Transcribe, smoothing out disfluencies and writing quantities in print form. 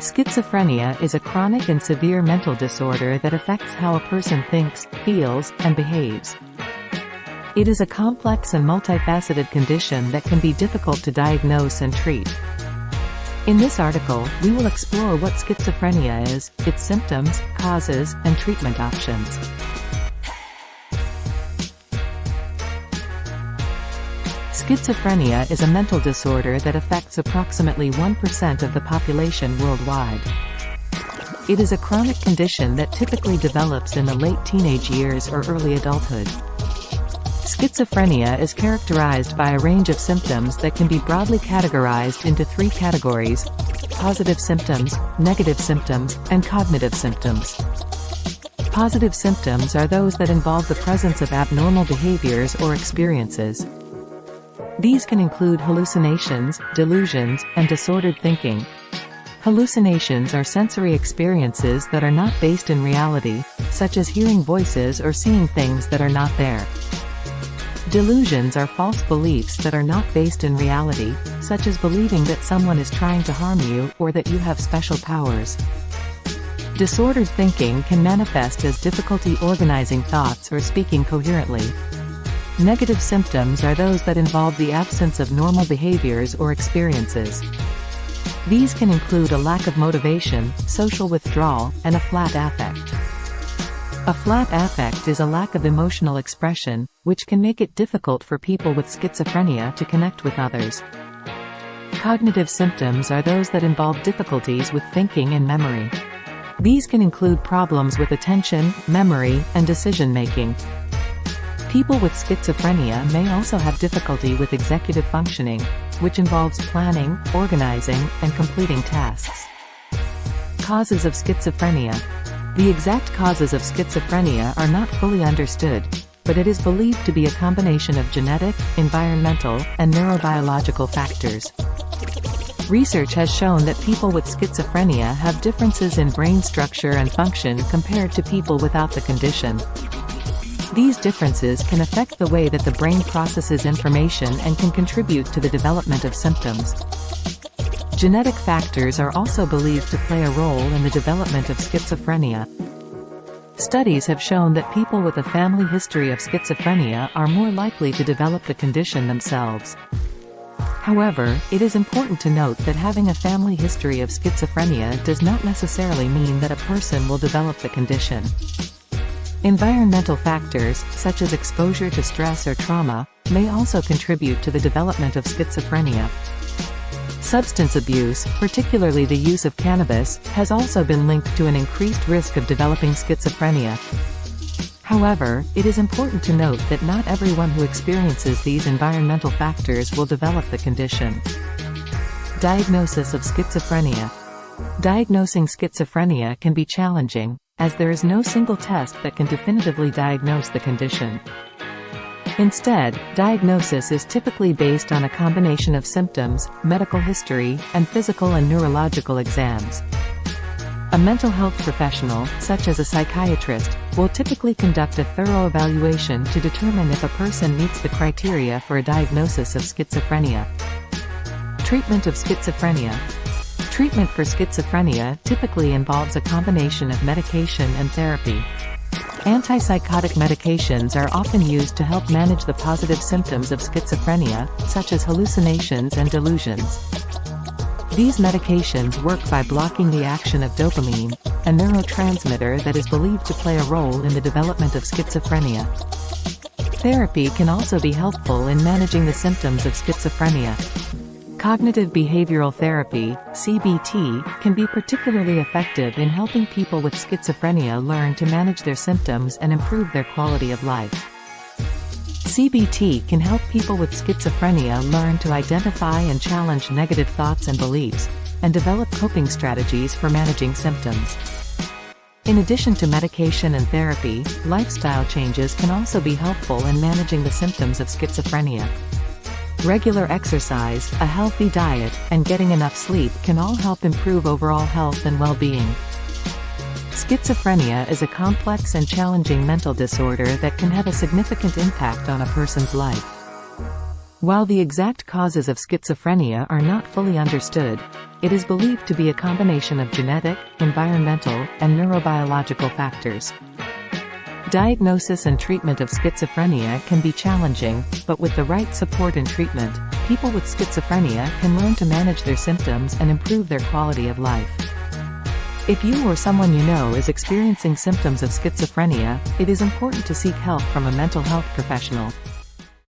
Schizophrenia is a chronic and severe mental disorder that affects how a person thinks, feels, and behaves. It is a complex and multifaceted condition that can be difficult to diagnose and treat. In this article, we will explore what schizophrenia is, its symptoms, causes, and treatment options. Schizophrenia is a mental disorder that affects approximately 1% of the population worldwide. It is a chronic condition that typically develops in the late teenage years or early adulthood. Schizophrenia is characterized by a range of symptoms that can be broadly categorized into three categories: positive symptoms, negative symptoms, and cognitive symptoms. Positive symptoms are those that involve the presence of abnormal behaviors or experiences. These can include hallucinations, delusions, and disordered thinking. Hallucinations are sensory experiences that are not based in reality, such as hearing voices or seeing things that are not there. Delusions are false beliefs that are not based in reality, such as believing that someone is trying to harm you or that you have special powers. Disordered thinking can manifest as difficulty organizing thoughts or speaking coherently. Negative symptoms are those that involve the absence of normal behaviors or experiences. These can include a lack of motivation, social withdrawal, and a flat affect. A flat affect is a lack of emotional expression, which can make it difficult for people with schizophrenia to connect with others. Cognitive symptoms are those that involve difficulties with thinking and memory. These can include problems with attention, memory, and decision-making. People with schizophrenia may also have difficulty with executive functioning, which involves planning, organizing, and completing tasks. Causes of schizophrenia. The exact causes of schizophrenia are not fully understood, but it is believed to be a combination of genetic, environmental, and neurobiological factors. Research has shown that people with schizophrenia have differences in brain structure and function compared to people without the condition. These differences can affect the way that the brain processes information and can contribute to the development of symptoms. Genetic factors are also believed to play a role in the development of schizophrenia. Studies have shown that people with a family history of schizophrenia are more likely to develop the condition themselves. However, it is important to note that having a family history of schizophrenia does not necessarily mean that a person will develop the condition. Environmental factors, such as exposure to stress or trauma, may also contribute to the development of schizophrenia. Substance abuse, particularly the use of cannabis, has also been linked to an increased risk of developing schizophrenia. However, it is important to note that not everyone who experiences these environmental factors will develop the condition. Diagnosis of schizophrenia. Diagnosing schizophrenia can be challenging, as there is no single test that can definitively diagnose the condition. Instead, diagnosis is typically based on a combination of symptoms, medical history, and physical and neurological exams. A mental health professional, such as a psychiatrist, will typically conduct a thorough evaluation to determine if a person meets the criteria for a diagnosis of schizophrenia. Treatment of schizophrenia. Treatment for schizophrenia typically involves a combination of medication and therapy. Antipsychotic medications are often used to help manage the positive symptoms of schizophrenia, such as hallucinations and delusions. These medications work by blocking the action of dopamine, a neurotransmitter that is believed to play a role in the development of schizophrenia. Therapy can also be helpful in managing the symptoms of schizophrenia. Cognitive behavioral therapy, CBT, can be particularly effective in helping people with schizophrenia learn to manage their symptoms and improve their quality of life. CBT can help people with schizophrenia learn to identify and challenge negative thoughts and beliefs, and develop coping strategies for managing symptoms. In addition to medication and therapy, lifestyle changes can also be helpful in managing the symptoms of schizophrenia. Regular exercise, a healthy diet, and getting enough sleep can all help improve overall health and well-being. Schizophrenia is a complex and challenging mental disorder that can have a significant impact on a person's life. While the exact causes of schizophrenia are not fully understood, it is believed to be a combination of genetic, environmental, and neurobiological factors. Diagnosis and treatment of schizophrenia can be challenging, but with the right support and treatment, people with schizophrenia can learn to manage their symptoms and improve their quality of life. If you or someone you know is experiencing symptoms of schizophrenia, it is important to seek help from a mental health professional.